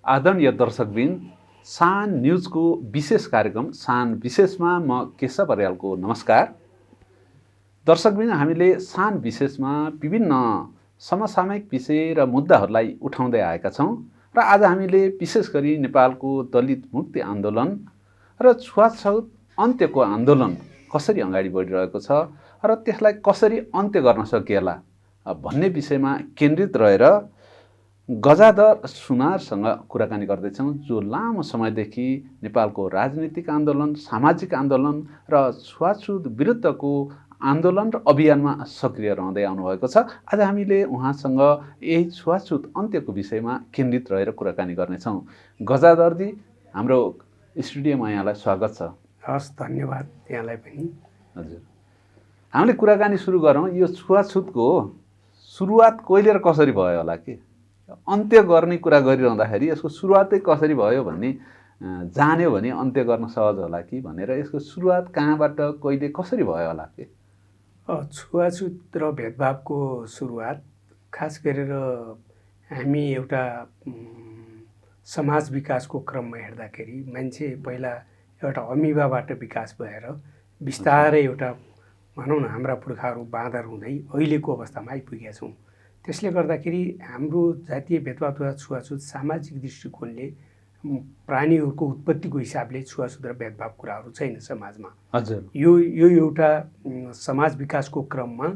आदरणीय दर्शकबिन, सान न्युजको विशेष कार्यक्रम सान विशेषमा म केशव अर्यालको नमस्कार। दर्शकबिन, हामीले सान विशेषमा विभिन्न समसामयिक विषय र मुद्दाहरूलाई उठाउँदै आएका छौँ र आज हामीले विशेष गरी नेपालको दलित मुक्ति आन्दोलन र छुवाछुत अन्त्यको आन्दोलन कसरी अगाडि बढिरहेको छ र त्यसलाई कसरी अन्त्य गर्न सकिएला भन्ने विषयमा केन्द्रित रहेर गजाधर सुनारसँग कुराकानी गर्दैछौँ, जो लामो समयदेखि नेपालको राजनीतिक आन्दोलन, सामाजिक आन्दोलन र छुवाछुत विरुद्धको आन्दोलन र अभियानमा सक्रिय रहँदै आउनुभएको छ। आज हामीले उहाँसँग यही छुवाछुत अन्त्यको विषयमा केन्द्रित रहेर कुराकानी गर्नेछौँ। गजाधरजी, हाम्रो स्टुडियोमा यहाँलाई स्वागत छ। हस्, धन्यवाद यहाँलाई पनि। हजुर, हामीले कुराकानी सुरु गरौँ। यो छुवाछुतको सुरुवात कहिले र कसरी भयो होला कि अन्त्य गर्ने कुरा गरिरहँदाखेरि यसको सुरुवातै कसरी भयो भन्ने जान्यो भने अन्त्य गर्न सहज होला कि भनेर यसको सुरुवात कहाँबाट कहिले कसरी भयो होला कि? छुवाछुत र भेदभावको सुरुवात खास गरेर हामी एउटा समाज विकासको क्रममा हेर्दाखेरि मान्छे पहिला एउटा अमिबाबाट विकास भएर बिस्तारै एउटा भनौँ न हाम्रा पुर्खाहरू बाँदर हुँदै अहिलेको अवस्थामा आइपुगेका छौँ। त्यसले गर्दाखेरि हाम्रो जातीय भेदभाव तथा छुवाछुत सामाजिक दृष्टिकोणले प्राणीहरूको उत्पत्तिको हिसाबले छुवाछुत र भेदभाव कुराहरू छैन समाजमा। हजुर, यो एउटा समाज विकासको क्रममा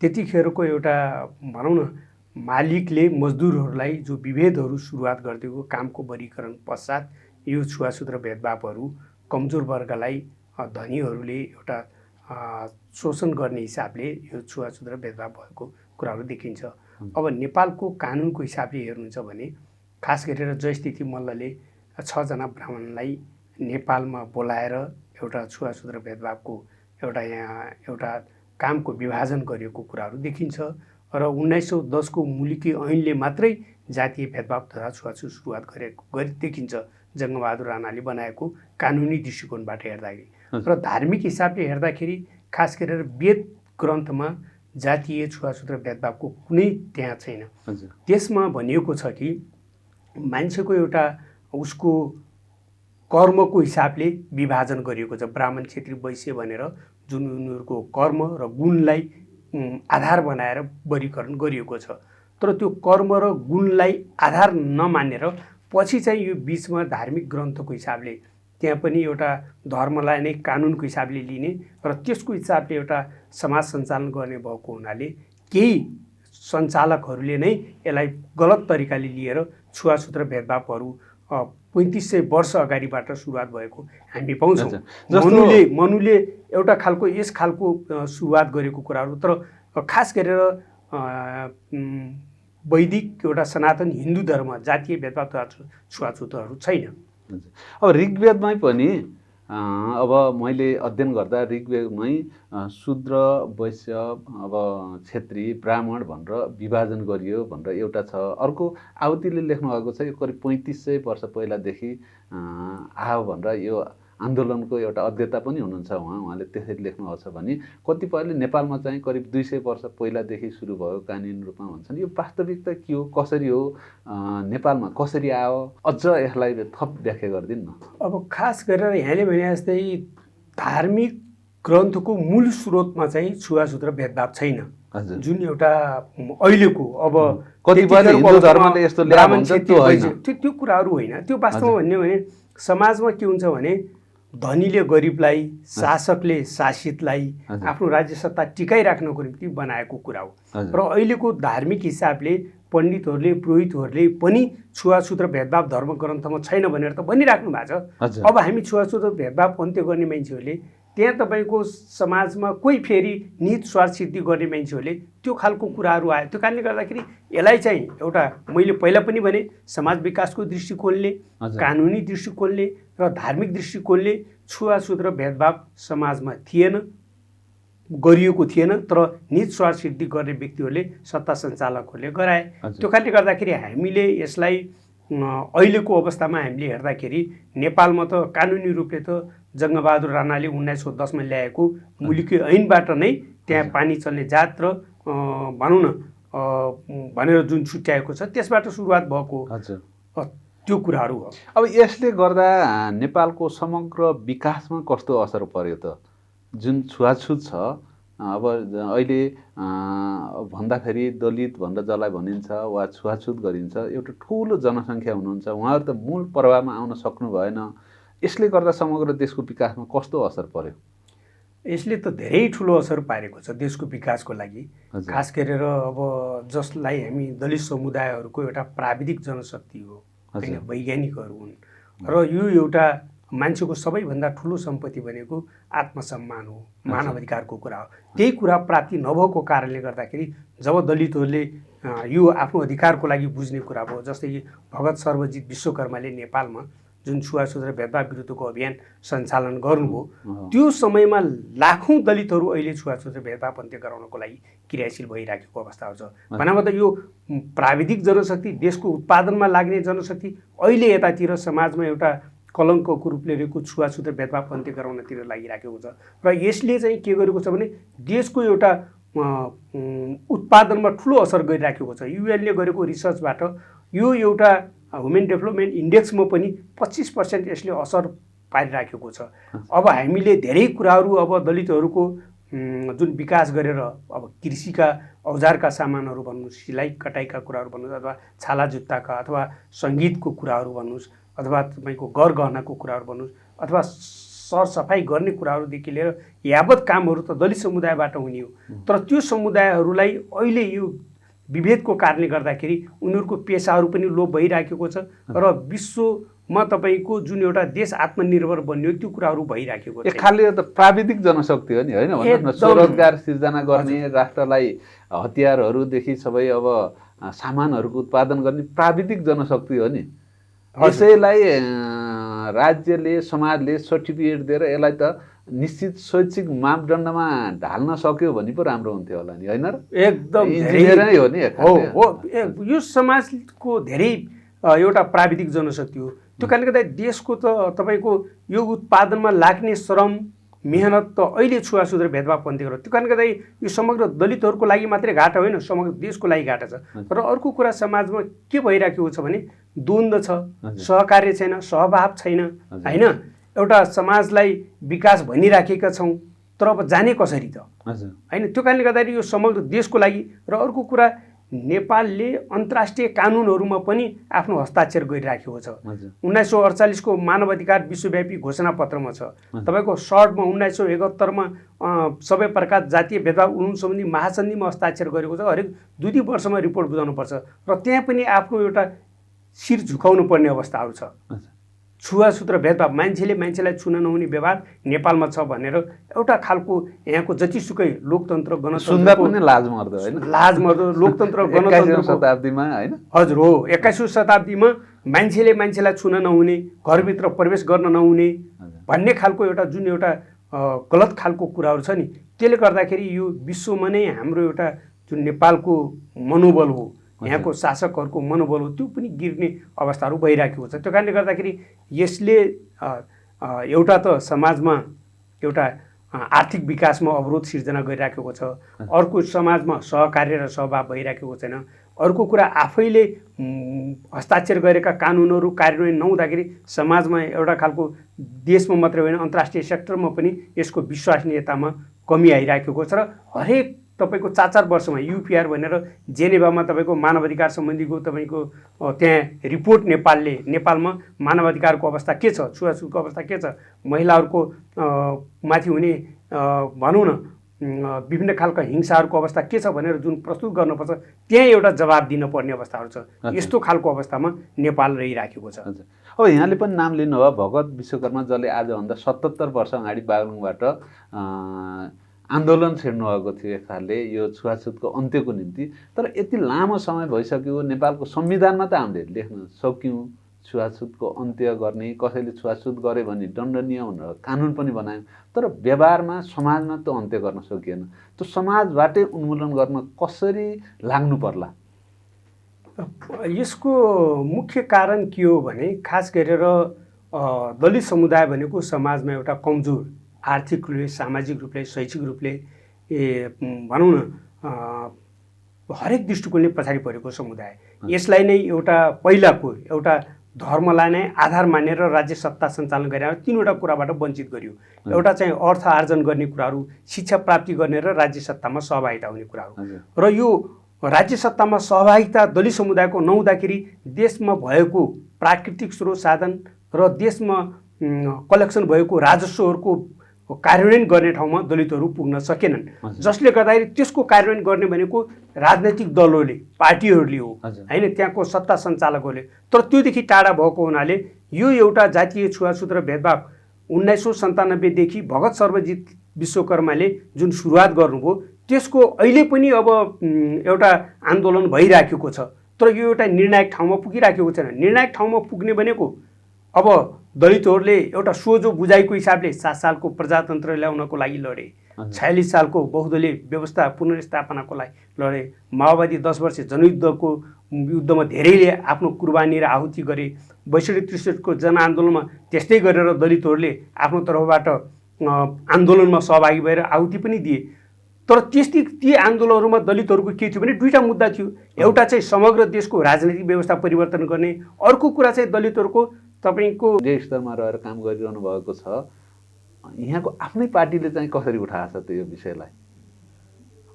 त्यतिखेरको एउटा भनौँ न मालिकले मजदुरहरूलाई जो विभेदहरू सुरुवात गरिदिएको कामको वर्गीकरण पश्चात यो छुवाछुत र भेदभावहरू कमजोर वर्गलाई धनीहरूले एउटा शोषण गर्ने हिसाबले यो छुवाछुत र भेदभाव भएको कुराहरू देखिन्छ। अब नेपालको कानुनको हिसाबले हेर्नुहुन्छ भने खास गरेर जयस्थिति मल्लले 6 जना ब्राह्मणलाई नेपालमा बोलाएर एउटा छुवाछुत र भेदभावको एउटा कामको विभाजन गरिएको कुराहरू देखिन्छ र 1910 को मुलुकी ऐनले मात्रै जातीय भेदभाव तथा छुवाछुत सुरुवात गरेको देखिन्छ, जङ्गबहादुर राणाले बनाएको कानुनी दृष्टिकोणबाट हेर्दाखेरि। र धार्मिक हिसाबले हेर्दाखेरि खास गरेर वेद ग्रन्थमा जातीय छुवाछुत र भेदभावको कुनै त्यहाँ छैन। त्यसमा भनिएको छ कि मान्छेको एउटा उसको कर्मको हिसाबले विभाजन गरिएको छ। ब्राह्मण, क्षेत्री, वैश्य भनेर जुन उनीहरूको कर्म र गुणलाई आधार बनाएर वर्गीकरण गरिएको छ। तर त्यो कर्म र गुणलाई आधार नमानेर पछि चाहिँ यो बिचमा धार्मिक ग्रन्थको हिसाबले त्यहाँ पनि एउटा धर्मलाई नै कानुनको हिसाबले लिने र त्यसको हिसाबले एउटा समाज सञ्चालन गर्ने भएको हुनाले केही सञ्चालकहरूले नै यसलाई गलत तरिकाले लिएर छुवाछुत र भेदभावहरू 3500 वर्ष अगाडिबाट सुरुवात भएको हामी पाउँछौँ। मनुले एउटा खालको यस खालको सुरुवात गरेको कुराहरू, तर खास गरेर वैदिक एउटा सनातन हिन्दू धर्म जातीय भेदभाव तथा छुवाछुतहरू छैन। अब ऋग्वेदमै पनि अब मैले अध्ययन गर्दा ऋग्वेदमै शूद्र, वैश्य, अब क्षेत्री, ब्राह्मण भनेर विभाजन गरियो भनेर एउटा छ। अर्को आवतीले लेख्नु भएको छ यो करिब 3500 वर्ष पहिलादेखि आयो भनेर। यो आन्दोलनको एउटा अध्येता पनि हुनुहुन्छ उहाँले त्यसरी लेख्नुभएको छ भने कतिपयले नेपालमा चाहिँ करिब 200 वर्ष पहिलादेखि सुरु भयो कानुनी रूपमा भन्छन्। यो वास्तविकता के हो, कसरी हो, नेपालमा कसरी आयो, अझ यसलाई थप व्याख्या गरिदिनु न। अब खास गरेर यहाँले भने जस्तै धार्मिक ग्रन्थको मूल स्रोतमा चाहिँ छुवाछुत र भेदभाव छैन, जुन एउटा अहिलेको अब कतिपय हिन्दू धर्मले यस्तो त्यो कुराहरू होइन। त्यो वास्तवमा भन्यो भने समाजमा के हुन्छ भने धनीले गरिबलाई, शासकले शासितलाई आफ्नो राज्य सत्ता टिकाइराख्नको निम्ति बनाएको कुरा हो। र अहिलेको धार्मिक हिसाबले पण्डितहरूले, पुरोहितहरूले पनि छुवाछुत र भेदभाव धर्म ग्रन्थमा छैन भनेर त भनिराख्नु भएको छ। अब हामी छुवाछुत र भेदभाव अन्त्य गर्ने मान्छेहरूले त्यहाँ तपाईँको समाजमा कोही फेरि नित स्वार्थ सिद्धि गर्ने मान्छेहरूले त्यो खालको कुराहरू आयो। त्यो कारणले गर्दाखेरि यसलाई चाहिँ एउटा मैले पहिला पनि भने समाज विकासको दृष्टिकोणले, कानुनी दृष्टिकोणले र धार्मिक दृष्टिकोणले छुवाछुत र भेदभाव समाजमा थिएन, गरिएको थिएन। तर नित स्वार्थ सिद्धि गर्ने व्यक्तिहरूले, सत्ता सञ्चालकहरूले गराए। त्यो कारणले गर्दाखेरि हामीले यसलाई अहिलेको अवस्थामा हामीले हेर्दाखेरि नेपालमा त कानुनी रूपले त जङ्गबहादुर राणाले 1910 मा ल्याएको मुलुकी ऐनबाट नै त्यहाँ पानी चल्ने जात र भनौँ न भनेर जुन छुट्याएको छ त्यसबाट सुरुवात भएको। त्यो कुराहरू हो। अब यसले गर्दा नेपालको समग्र विकासमा कस्तो असर पर्यो त? जुन छुवाछुत छ अब अहिले भन्दाखेरि दलित भनेर जसलाई भनिन्छ वा छुवाछुत गरिन्छ, एउटा ठुलो जनसङ्ख्या हुनुहुन्छ, उहाँहरू त मूल प्रभावमा आउन सक्नु भएन। यसले गर्दा समग्र देशको विकासमा कस्तो असर पर्यो? यसले त धेरै ठुलो असर पारेको छ देशको विकासको लागि। खास गरेर अब जसलाई हामी दलित समुदायहरूको एउटा प्राविधिक जनशक्ति हो, होइन, वैज्ञानिकहरू हुन्, र यो एउटा मान्छेको सबैभन्दा ठुलो सम्पत्ति भनेको आत्मसम्मान हो, मानव अधिकारको कुरा हो। त्यही कुरा प्राप्ति नभएको कारणले गर्दाखेरि जब दलितहरूले यो आफ्नो अधिकारको लागि बुझ्ने कुरा भयो, जस्तै कि भगत सर्वजित विश्वकर्माले नेपालमा जुन छुवाछुत र भेदभाव विरुद्धको अभियान सञ्चालन गर्नुभयो, त्यो समयमा लाखौँ दलितहरू अहिले छुवाछुत र भेदभाव अन्त्य गराउनको लागि क्रियाशील भइराखेको अवस्था छ। भन्नमा त यो प्राविधिक जनशक्ति, देशको उत्पादनमा लाग्ने जनशक्ति अहिले यतातिर समाजमा एउटा कलङ्कको रूपले रहेको छुवाछुत र भेदभाव अन्त्य गराउनतिर लागिराखेको छ। र यसले चाहिँ के गरेको छ भने देशको एउटा उत्पादनमा ठुलो असर गरिराखेको छ। युएनले गरेको रिसर्चबाट यो एउटा ह्युमन डेभलपमेन्ट इन्डेक्समा पनि 25% यसले असर पारिराखेको छ। अब हामीले धेरै कुराहरू अब दलितहरूको जुन विकास गरेर अब कृषिका औजारका सामानहरू भन्नुहोस्, सिलाइ कटाइका कुराहरू भन्नुहोस्, अथवा छाला जुत्ताका अथवा सङ्गीतको कुराहरू भन्नुहोस्, अथवा तपाईँको गरगहनाको कुराहरू भन्नुहोस्, अथवा सरसफाइ गर्ने कुराहरूदेखि लिएर यावत कामहरू त दलित समुदायबाट हुने हो। तर त्यो समुदायहरूलाई अहिले यो विभेदको कारणले गर्दाखेरि उनीहरूको पेसाहरू पनि लोप भइराखेको छ र विश्वमा तपाईँको जुन एउटा देश आत्मनिर्भर बन्यो त्यो कुराहरू भइराखेको छ। एक खालले त प्राविधिक जनशक्ति हो नि, होइन? भन्नुहोस् न, स्वरोजगार सिर्जना गर्ने, राष्ट्रलाई हतियारहरूदेखि सबै अब सामानहरूको उत्पादन गर्ने प्राविधिक जनशक्ति हो नि। यसैलाई राज्यले, समाजले सर्टिफिकेट दिएर यसलाई त निश्चित शैक्षिक मापदण्डमा ढाल्न सक्यो भने पो राम्रो हुन्थ्यो होला नि, होइन र? एकदम इन्जिनियरै हो नि। हो, यो समाजको धेरै एउटा प्राविधिक जनशक्ति हो। त्यो कारणले गर्दा देशको त तपाईँको यो उत्पादनमा लाग्ने श्रम मेहनत त अहिले छुवाछुत र भेदभाव अन्त्य गर्छ। त्यो कारणले गर्दा यो समग्र दलितहरूको लागि मात्रै घाटा होइन, समग्र देशको लागि घाटा छ। र अर्को कुरा समाजमा के भइराखेको छ भने द्वन्द्व छ, सहकार्य छैन, सहभाव छैन, होइन? एउटा समाजलाई विकास भनिराखेका छौँ तर अब जाने कसरी त, होइन? त्यो कारणले गर्दाखेरि यो समग्र देशको लागि। र अर्को कुरा नेपालले अन्तर्राष्ट्रिय कानुनहरूमा पनि आफ्नो हस्ताक्षर गरिराखेको छ। 1948 को मानव अधिकार विश्वव्यापी घोषणापत्रमा छ। तपाईँको सर्टमा 1971 सबै प्रकार जातीय भेदभाव उन्मूलन सम्बन्धी महासन्धिमा हस्ताक्षर गरेको छ। हरेक 2 वर्षमा रिपोर्ट बुझाउनुपर्छ र त्यहाँ पनि आफ्नो एउटा शिर झुकाउनु पर्ने अवस्थाहरू छ। छुवाछुत र भेदभाव, मान्छेले मान्छेलाई छुन नहुने व्यवहार नेपालमा छ भनेर एउटा खालको यहाँको जतिसुकै लोकतन्त्र गणतन्त्र पनि लाजमर्दो, होइन? लाजमर्दो लोकतन्त्र गणतन्त्र शताब्दीमा, होइन? हजुर हो, 21औं शताब्दीमा मान्छेले मान्छेलाई छुन नहुने, घरभित्र प्रवेश गर्न नहुने भन्ने खालको एउटा जुन एउटा गलत खालको कुराहरू छ नि, त्यसले गर्दाखेरि यो विश्वमा नै हाम्रो एउटा जुन नेपालको मनोबल हो, यहाँको शासकहरूको मनोबल हो, त्यो पनि गिर्ने अवस्थाहरू भइराखेको छ। त्यो कारणले गर्दाखेरि यसले एउटा त समाजमा एउटा आर्थिक विकासमा अवरोध सिर्जना गरिराखेको छ, अर्को समाजमा सहकार्य र सहभाव भइराखेको छैन, अर्को कुरा आफैले हस्ताक्षर गरेका कानुनहरू कार्यान्वयन नहुँदाखेरि समाजमा एउटा खालको देशमा मात्रै होइन अन्तर्राष्ट्रिय सेक्टरमा पनि यसको विश्वसनीयतामा कमी आइराखेको छ। र हरेक तपाईँको 4-4 वर्षमा युपिआर भनेर जेनेभामा तपाईँको मानव अधिकार सम्बन्धीको तपाईँको त्यहाँ रिपोर्ट नेपालमा मानव अधिकारको अवस्था के छ, छुवाछुतको अवस्था के छ, महिलाहरूको माथि हुने भनौँ न विभिन्न खालका हिंसाहरूको अवस्था के छ भनेर जुन प्रस्तुत गर्नुपर्छ त्यहाँ एउटा जवाब दिनुपर्ने अवस्थाहरू छ। यस्तो खालको अवस्थामा नेपाल रहिराखेको छ। अब यहाँले पनि नाम लिनुभयो भगत विश्वकर्मा, जसले आजभन्दा 77 वर्ष अगाडि बागलुङबाट आन्दोलन छेड्नु भएको थियो एक खालले यो छुवाछुतको अन्त्यको निम्ति। तर यति लामो समय भइसक्यो, नेपालको संविधानमा त हामीले लेख्न सक्यौँ छुवाछुतको अन्त्य गर्ने, कसैले छुवाछुत गरे भने दण्डनीय भनेर कानुन पनि बनायौँ, तर व्यवहारमा समाजमा त अन्त्य गर्न सकिएन। त्यो समाजबाटै उन्मूलन गर्न कसरी लाग्नु पर्ला? यसको मुख्य कारण के हो भने खास गरेर दलित समुदाय भनेको समाजमा एउटा कमजोर आर्थिक रूपले, सामाजिक रूपले, शैक्षिक रूपले भनौँ न हरेक दृष्टिकोणले पछाडि परेको समुदाय। यसलाई नै एउटा पहिलाको एउटा धर्मलाई नै आधार मानेर राज्य सत्ता सञ्चालन गरेर तीनवटा कुराबाट वञ्चित गरियो। एउटा चाहिँ अर्थ आर्जन गर्ने कुराहरू, शिक्षा प्राप्ति गर्ने र राज्य सत्तामा सहभागिता हुने कुराहरू। र यो राज्य सत्तामा सहभागिता दलित समुदायको नहुँदाखेरि देशमा भएको प्राकृतिक स्रोत साधन र देशमा कलेक्सन भएको राजस्वहरूको कार्यान्वयन गर्ने ठाउँमा दलितहरू पुग्न सकेनन्, जसले गर्दाखेरि त्यसको कार्यान्वयन गर्ने भनेको राजनैतिक दलहरूले, पार्टीहरूले हो हैन, त्यहाँको सत्ता सञ्चालकहरूले। तर त्योदेखि टाढा भएको हुनाले यो एउटा जातीय छुवाछुत र भेदभाव 1997 देखि भगत सर्वजित विश्वकर्माले जुन सुरुवात गर्नुभयो त्यसको अहिले पनि अब एउटा आन्दोलन भइराखेको छ। तर यो एउटा निर्णायक ठाउँमा पुगिराखेको छैन। निर्णायक ठाउँमा पुग्ने भनेको अब दलितहरूले एउटा सोझो बुझाइको हिसाबले 7 सालको प्रजातन्त्र ल्याउनको लागि लडे, 46 सालको बहुदलीय व्यवस्था पुनर्स्थापनाको लागि लडे, माओवादी 10 वर्ष जनयुद्धको युद्धमा धेरैले आफ्नो कुर्बानी र आहुति गरे, 62-63 को जनआन्दोलनमा त्यस्तै गरेर दलितहरूले आफ्नो तर्फबाट आन्दोलनमा सहभागी भएर आहुति पनि दिए। तर ती आन्दोलनहरूमा दलितहरूको के थियो भने दुईटा मुद्दा थियो। एउटा चाहिँ समग्र देशको राजनैतिक व्यवस्था परिवर्तन गर्ने, अर्को कुरा चाहिँ दलितहरूको तपाईको स्तरमा रहेर काम गरिरहनु भएको छ। यहाँको आफ्नै पार्टीले चाहिँ कसरी उठाएको छ त्यो विषयलाई?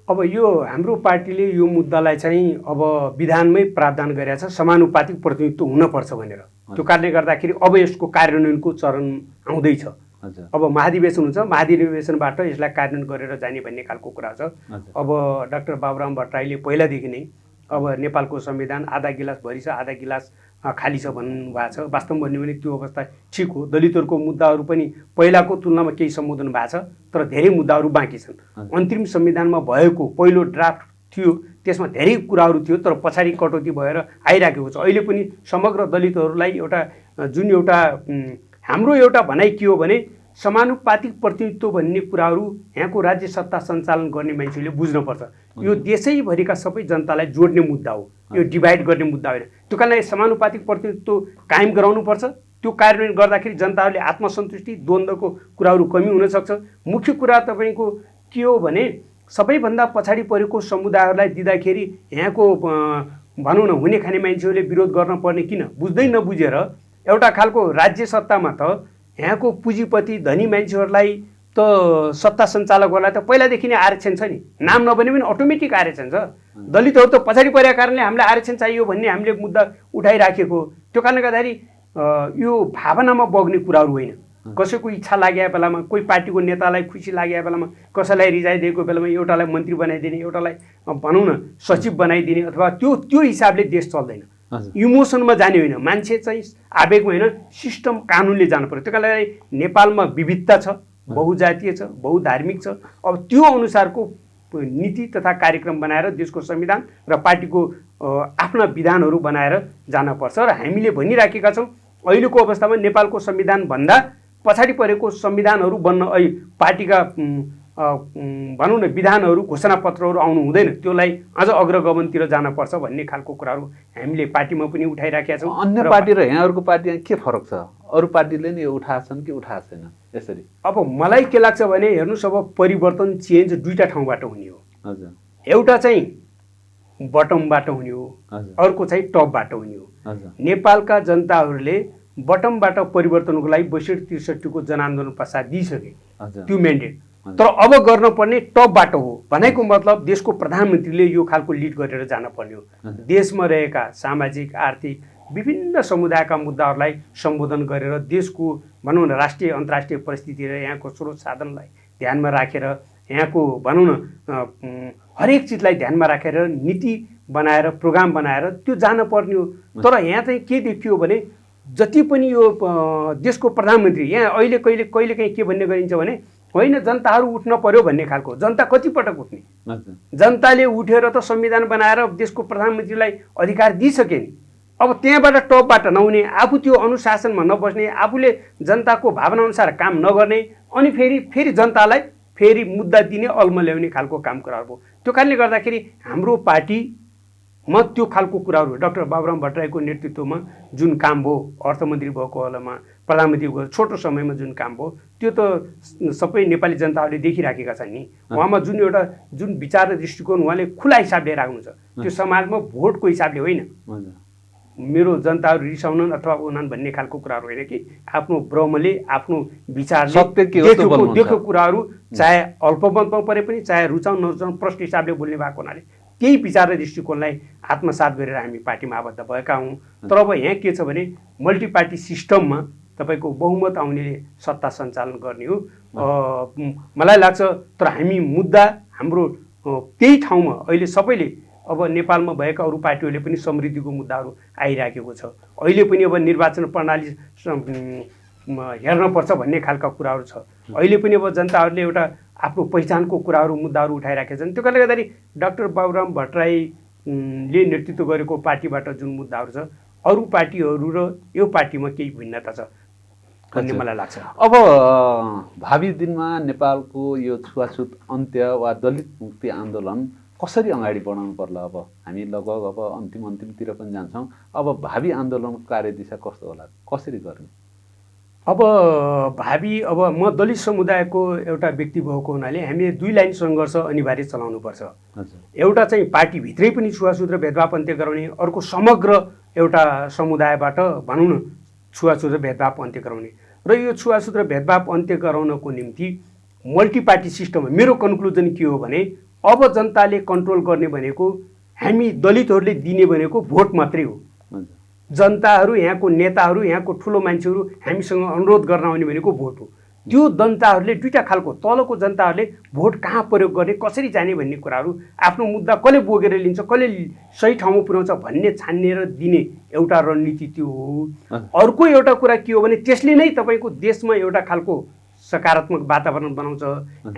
अब यो हाम्रो पार्टीले यो मुद्दालाई चाहिँ अब विधानमै प्रावधान गरेको छ, समानुपातिक प्रतिनिधित्व हुनपर्छ भनेर। त्यो कारणले गर्दाखेरि अब यसको कार्यान्वयनको चरण आउँदैछ। अब महाधिवेशन हुन्छ, महाधिवेशनबाट यसलाई कार्यान्वयन गरेर जाने भन्ने खालको कुरा छ। अब डाक्टर बाबुराम भट्टराईले पहिलादेखि नै अब नेपालको संविधान आधा गिलास भरि छ आधा गिलास खाली छ भन्नुभएको छ। वास्तवमा भन्यो भने त्यो अवस्था ठिक हो। दलितहरूको मुद्दाहरू पनि पहिलाको तुलनामा केही सम्बोधन भएको छ, तर धेरै मुद्दाहरू बाँकी छन्। अन्तिम संविधानमा भएको पहिलो ड्राफ्ट थियो, त्यसमा धेरै कुराहरू थियो, तर पछाडि कटौती भएर आइराखेको छ। अहिले पनि समग्र दलितहरूलाई एउटा जुन एउटा हाम्रो एउटा भनाइ के हो भने समानुपातिक प्रतिनिधित्व भन्ने कुराहरू यहाँको राज्य सत्ता सञ्चालन गर्ने मान्छेले बुझ्नुपर्छ। यो देशैभरिका सबै जनतालाई जोड्ने मुद्दा हो, यो डिभाइड गर्ने मुद्दा होइन। त्यो कारणले समानुपातिक प्रतिनिधित्व कायम गराउनुपर्छ। त्यो कार्यान्वयन गर्दाखेरि जनताहरूले आत्मसन्तुष्टि द्वन्द्वको कुराहरू कमी हुनसक्छ। मुख्य कुरा तपाईँको के हो भने सबैभन्दा पछाडि परेको समुदायहरूलाई दिँदाखेरि यहाँको भनौँ न हुने खाने मान्छेहरूले विरोध गर्न पर्ने किन? बुझ्दै नबुझेर एउटा खालको राज्य सत्तामा त यहाँको पुँजीपति धनी मान्छेहरूलाई त सत्ता सञ्चालकहरूलाई त पहिलादेखि नै आरक्षण छ नि, नाम नबने पनि अटोमेटिक आरक्षण छ। दलितहरू त पछाडि परेका कारणले हामीलाई आरक्षण चाहियो भन्ने हामीले मुद्दा उठाइराखेको। त्यो कारणले गर्दाखेरि यो भावनामा बग्ने कुराहरू होइन। कसैको इच्छा लागेको बेलामा, कोही पार्टीको नेतालाई खुसी लागेको बेलामा, कसैलाई रिजाइदिएको बेलामा एउटालाई मन्त्री बनाइदिने, एउटालाई भनौँ न सचिव बनाइदिने, अथवा त्यो हिसाबले देश चल्दैन। इमोसनमा जाने होइन, मान्छे चाहिँ आवेगमा होइन, सिस्टम कानुनले जानु पर्यो। त्यो कारणले नेपालमा विविधता छ, बहुजातीय छ, बहुधार्मिक छ। अब त्यो अनुसारको नीति तथा कार्यक्रम बनाएर देशको संविधान र पार्टीको आफ्ना विधानहरू बनाएर जानुपर्छ। र हामीले भनिराखेका छौँ अहिलेको अवस्थामा नेपालको संविधानभन्दा पछाडि परेको संविधानहरू बन्न पार्टीका भनौँ न विधानहरू घोषणापत्रहरू आउनु हुँदैन, त्यसलाई अझ अग्रगमनतिर जानुपर्छ भन्ने खालको कुराहरू हामीले पार्टीमा पनि उठाइराखेका छौँ। अन्य पार्टी र यहाँहरूको पार्टीमा के फरक छ? अरू पार्टीले नि यो उठाएछन् कि उठाएको छैन यसरी? अब मलाई के लाग्छ भने हेर्नुहोस्, अब परिवर्तन चेन्ज दुईटा ठाउँबाट हुने हो। हजुर, एउटा चाहिँ बटमबाट हुने हो, अर्को चाहिँ टपबाट हुने हो। नेपालका जनताहरूले बटमबाट परिवर्तनको लागि 62-63 को जनआन्दोलन पश्चात दिइसके त्यो म्यान्डेट। तर अब गर्न पर्ने टपबाट हो। भनेको मतलब देशको प्रधानमन्त्रीले यो खालको लिड गरेर जान पर्ने हो। देशमा रहेका सामाजिक आर्थिक विभिन्न समुदायका मुद्दाहरूलाई सम्बोधन गरेर देशको भनौँ न राष्ट्रिय अन्तर्राष्ट्रिय परिस्थिति र यहाँको स्रोत साधनलाई ध्यानमा राखेर, यहाँको भनौँ न हरेक चिजलाई ध्यानमा राखेर नीति बनाएर प्रोग्राम बनाएर त्यो जान पर्ने हो। तर यहाँ चाहिँ के देखियो भने जति पनि यो देशको प्रधानमन्त्री यहाँ अहिले कहिलेकाहीँ के भन्ने गरिन्छ भने होइन जनताहरू उठ्न पर्यो भन्ने खालको। जनता कतिपटक उठ्ने? जनताले उठेर त संविधान बनाएर देशको प्रधानमन्त्रीलाई अधिकार दिइसके नि। अब त्यहाँबाट टपबाट नहुने, आफू त्यो अनुशासनमा नबस्ने, आफूले जनताको भावना अनुसार काम नगर्ने, अनि फेरि जनतालाई फेरि मुद्दा दिने, अल्म ल्याउने खालको काम कुराहरू हो। त्यो कारणले गर्दाखेरि हाम्रो पार्टीमा त्यो खालको कुराहरू डाक्टर बाबुराम भट्टराईको नेतृत्वमा जुन काम भयो, अर्थमन्त्री भएको बेलामा, प्रधानमन्त्री भएको छोटो समयमा जुन काम भयो, त्यो त सबै नेपाली जनताहरूले देखिराखेका छन् नि। उहाँमा जुन विचार र दृष्टिकोण उहाँले खुला हिसाबले राख्नुहुन्छ, त्यो समाजमा भोटको हिसाबले होइन। मेरो जनताहरू रिसाउनन् अथवा उनन् भन्ने खालको कुराहरू होइन कि आफ्नो भ्रमले आफ्नो विचारले सत्य के हो त्यो बोल्नुहुन्छ। देखेको कुराहरू चाहे अल्पमतमा परे पनि चाहे रुचाउन नरुचाउन प्रष्ट हिसाबले बोल्ने भएको हुनाले त्यही विचार र दृष्टिकोणलाई आत्मसात गरेर हामी पार्टीमा आबद्ध भएका हौँ। तर अब यहाँ के छ भने मल्टी पार्टी सिस्टममा तपाईँको बहुमत आउनेले सत्ता सञ्चालन गर्ने हो। मलाई लाग्छ तर हामी मुद्दा हाम्रो त्यही ठाउँमा अहिले सबैले अब नेपालमा भएका अरू पार्टीहरूले पनि समृद्धिको मुद्दाहरू आइराखेको छ। अहिले पनि अब निर्वाचन प्रणाली हेर्नुपर्छ भन्ने खालका कुराहरू छ। अहिले पनि अब जनताहरूले एउटा आफ्नो पहिचानको कुराहरू मुद्दाहरू उठाइराखेका छन्। त्यो कारणले गर्दाखेरि डाक्टर बाबुराम भट्टराईले नेतृत्व गरेको पार्टीबाट जुन मुद्दाहरू छ अरू पार्टीहरू र यो पार्टीमा केही भिन्नता छ भन्ने मलाई लाग्छ। अब भावी दिनमा नेपालको यो छुवाछुत अन्त्य वा दलित मुक्ति आन्दोलन कसरी अगाडि बढाउनु पर्ला? अब हामी लगभग अब अन्तिमतिर पनि जान्छौँ। अब भावी आन्दोलनको कार्यदिशा कस्तो होला, कसरी गर्ने? अब भावी अब म दलित समुदायको एउटा व्यक्ति भएको हुनाले हामीले दुई लाइन सङ्घर्ष अनिवार्य चलाउनुपर्छ। एउटा चाहिँ पार्टीभित्रै पनि छुवाछुत र भेदभाव अन्त्य गराउने, अर्को समग्र एउटा समुदायबाट भनौँ न छुवाछुत र भेदभाव अन्त्य गराउने। र यो छुवाछुत र भेदभाव अन्त्य गराउनको निम्ति मल्टी पार्टी सिस्टममा मेरो कन्क्लुजन के हो भने अब जनताले कन्ट्रोल गर्ने भनेको हामी दलितहरूले दिने भनेको भोट मात्रै हो। जनताहरू यहाँको नेताहरू यहाँको ठुलो मान्छेहरू हामीसँग अनुरोध गर्न आउने भनेको भोट हो। त्यो जनताहरूले दुईटा खालको तलको जनताहरूले भोट कहाँ प्रयोग गर्ने कसरी जाने भन्ने कुराहरू आफ्नो मुद्दा कसले बोकेर लिन्छ कसले सही ठाउँमा पुर्याउँछ भन्ने छान्नेर दिने एउटा रणनीति त्यो हो। अर्को एउटा कुरा के हो भने त्यसले नै तपाईँको देशमा एउटा खालको सकारात्मक वातावरण बनाउँछ।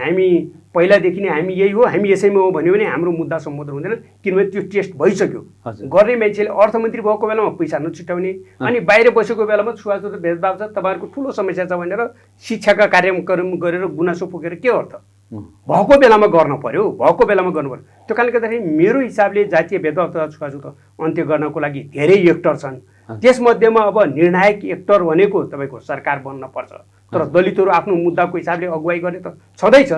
हामी पहिलादेखि नै हामी यही हो हामी यसैमा हो भन्यो भने हाम्रो मुद्दा सम्बोधन हुँदैन, किनभने त्यो टेस्ट भइसक्यो। गर्ने मान्छेले अर्थमन्त्री भएको बेलामा पैसा नछुट्याउने अनि बाहिर बसेको बेलामा छुवाछुत भेदभाव छ तपाईँहरूको ठुलो समस्या छ भनेर शिक्षाका कार्यक्रम गरेर गुनासो पोखेर के अर्थ? भएको बेलामा गर्न पर्यो, भएको बेलामा गर्नु पर्यो। त्यो कारणले गर्दाखेरि मेरो हिसाबले जातीय भेदभाव तथा छुवाछुत अन्त्य गर्नको लागि धेरै एक्टर छन्। त्यसमध्येमा अब निर्णायक एक्टर भनेको तपाईँको सरकार बन्न पर्छ। तर दलितहरू आफ्नो मुद्दाको हिसाबले अगुवाई गर्ने त छँदैछ।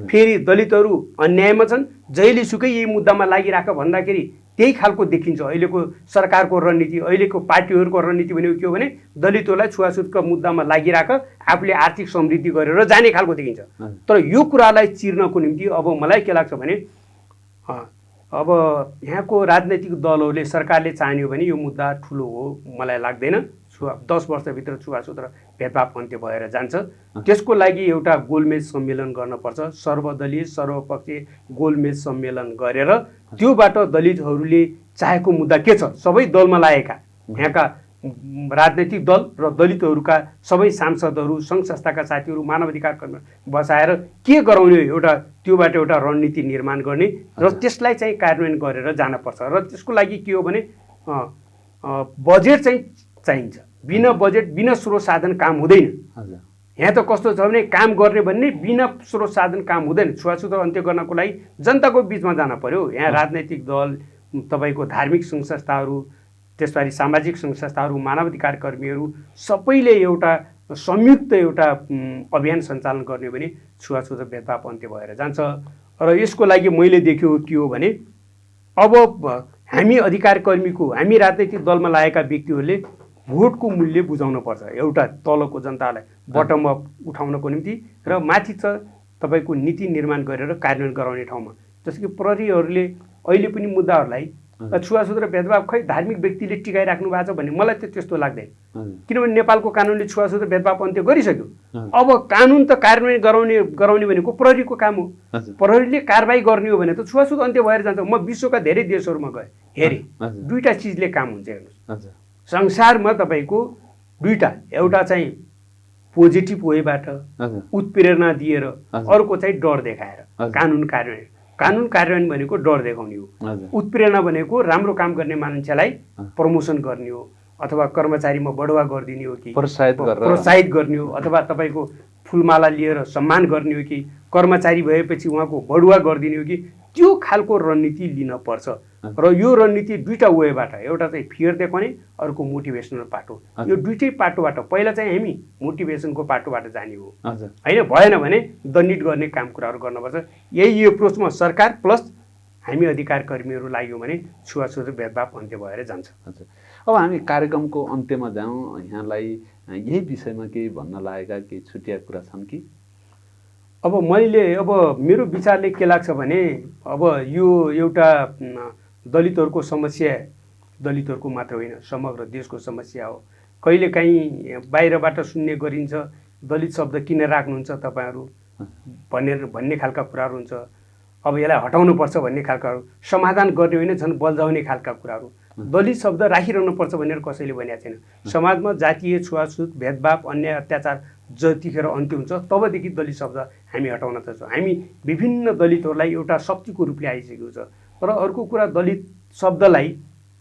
फेरि दलितहरू अन्यायमा छन्, जहिले सुकै यही मुद्दामा लागिराख भन्दाखेरि त्यही खालको देखिन्छ। अहिलेको सरकारको रणनीति अहिलेको पार्टीहरूको रणनीति भनेको के हो भने दलितहरूलाई छुवाछुतको मुद्दामा लागिराख आफूले आर्थिक समृद्धि गरेर जाने खालको देखिन्छ। तर यो कुरालाई चिर्नको निम्ति अब मलाई के लाग्छ भने अब यहाँको राजनैतिक दलहरूले सरकारले चाह्यो भने यो मुद्दा ठुलो हो मलाई लाग्दैन। 10 वर्षभित्र छुवाछुत र भेदभाव अन्त्य भएर जान्छ। त्यसको लागि एउटा गोलमेज सम्मेलन गर्नुपर्छ, सर्वदलीय सर्वपक्षीय गोलमेज सम्मेलन गरेर त्योबाट दलितहरूले चाहेको मुद्दा के छ सबै दलमा लागेका यहाँका राजनैतिक दल र दलितहरूका सबै सांसदहरू सङ्घ संस्थाका साथीहरू मानवाधिकार कर्मी बसाएर के गराउने एउटा त्योबाट एउटा रणनीति निर्माण गर्ने र त्यसलाई चाहिँ कार्यान्वयन गरेर जानुपर्छ। र त्यसको लागि के हो भने बजेट चाहिँ चाहिन्छ। बिना बजेट बिना स्रोत साधन काम हुँदैन। यहाँ त कस्तो छ भने काम गर्ने भन्ने बिना स्रोत साधन काम हुँदैन। छुवाछुत अन्त्य गर्नको लागि जनताको बिचमा जान पर्यो। यहाँ राजनैतिक दल तपाईँको धार्मिक सङ्घ संस्थाहरू त्यसबारे सामाजिक सङ्घ संस्थाहरू मानवाधिकार कर्मीहरू सबैले एउटा संयुक्त एउटा अभियान सञ्चालन गर्ने हो भने छुवाछुत भेदभाव अन्त्य भएर जान्छ। र यसको लागि मैले देखेको के हो भने अब हामी अधिकार कर्मीको हामी राजनैतिक दलमा लागेका व्यक्तिहरूले भोटको मूल्य बुझाउन पर्छ। एउटा तलको जनतालाई बटम अप उठाउनको निम्ति र माथि छ तपाईँको नीति निर्माण गरेर कार्यान्वयन गराउने ठाउँमा। जस्तो कि प्रहरीहरूले अहिले पनि मुद्दाहरूलाई छुवाछुत र भेदभाव खै धार्मिक व्यक्तिले टिकाइराख्नु भएको छ भन्ने मलाई त त्यस्तो लाग्दैन। किनभने नेपालको कानुनले छुवाछुत र भेदभाव अन्त्य गरिसक्यो। अब कानुन त कार्यान्वयन गराउने भनेको प्रहरीको काम हो। प्रहरीले कारबाही गर्ने हो भने त छुवाछुत अन्त्य भएर जान्छ। म विश्वका धेरै देशहरूमा गएँ हेरेँ दुईटा चिजले काम हुन्छ। हेर्नुहोस् संसारमा तपाईँको दुईटा, एउटा चाहिँ पोजिटिभ वेबाट उत्प्रेरणा दिएर अर्को चाहिँ डर देखाएर कानुन कार्यान्वयन। कानुन कार्यान्वयन भनेको डर देखाउने हो। उत्प्रेरणा भनेको राम्रो काम गर्ने मान्छेलाई प्रमोसन गर्ने हो अथवा कर्मचारीमा बढुवा गरिदिने हो कि प्रोत्साहित गर्ने हो अथवा तपाईँको फुलमाला लिएर सम्मान गर्ने हो कि कर्मचारी भएपछि उहाँको बढुवा गरिदिने हो कि त्यो खालको रणनीति लिन पर्छ। र यो रणनीति दुईटा वेबाट, एउटा चाहिँ फियर देखाउने अर्को मोटिभेसनल पाटो। यो दुईटै पाटोबाट पहिला चाहिँ हामी मोटिभेसनको पाटोबाट जाने हो होइन। भएन भने दण्डित गर्ने काम कुराहरू गर्नुपर्छ। यही एप्रोचमा सरकार प्लस हामी अधिकार कर्मीहरू लाग्यौँ भने छुवाछुत र भेदभाव अन्त्य भएर जान्छ। हजुर, अब हामी कार्यक्रमको अन्त्यमा जाउँ। यहाँलाई यही विषयमा केही भन्न लागेका केही छुट्टिया कुरा छन् कि? अब मेरो विचारले के लाग्छ भने अब यो एउटा दलितहरूको समस्या दलितहरूको मात्र होइन, समग्र देशको समस्या हो। कहिलेकाहीँ बाहिरबाट सुन्ने गरिन्छ, दलित शब्द किन राख्नुहुन्छ तपाईँहरू भन्ने खालका कुराहरू हुन्छ। अब यसलाई हटाउनुपर्छ भन्ने खालकाहरू, समाधान गर्ने होइन झन् बल्झाउने खालका कुराहरू। दलित शब्द राखिरहनुपर्छ भनेर कसैले भनेको छैन। समाजमा जातीय छुवाछुत, भेदभाव, अन्याय, अत्याचार जतिखेर अन्त्य हुन्छ तबदेखि दलित शब्द हामी हटाउन चाहन्छौँ। हामी विभिन्न दलितहरूलाई एउटा शक्तिको रूपले आइसकेको छ। र अर्को कुरा, दलित शब्दलाई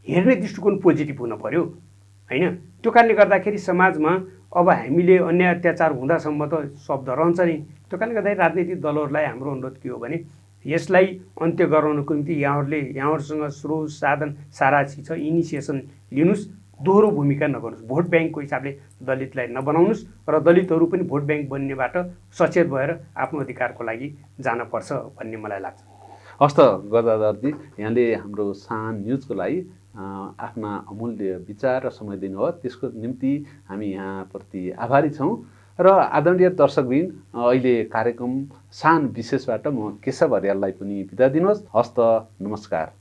हेर्ने दृष्टिकोण पोजिटिभ हुन पर्यो होइन। त्यो कारणले गर्दाखेरि समाजमा अब हामीले अन्याय अत्याचार हुँदासम्म त शब्द रहन्छ नै। त्यो कारणले गर्दाखेरि राजनैतिक दलहरूलाई हाम्रो अनुरोध के हो भने यसलाई अन्त्य गराउनको निम्ति यहाँहरूसँग स्रोत साधन सारा चिज छ, इनिसिएसन लिनुहोस्, दोहोरो भूमिका नगर्नुहोस्, भोट ब्याङ्कको हिसाबले दलितलाई नबनाउनुहोस् र दलितहरू पनि भोट ब्याङ्क बन्नेबाट सचेत भएर आफ्नो अधिकारको लागि जानपर्छ भन्ने मलाई लाग्छ। हस्त गदाधरजी, यहाँले हाम्रो सान न्युजको लागि आफ्ना अमूल्य विचार र समय दिनुभयो, त्यसको निम्ति हामी यहाँप्रति आभारी छौँ। र आदरणीय दर्शकबिन, अहिले कार्यक्रम सान विशेषबाट म केशव अर्याललाई पनि बिदा दिनुहोस्। हस्त, नमस्कार।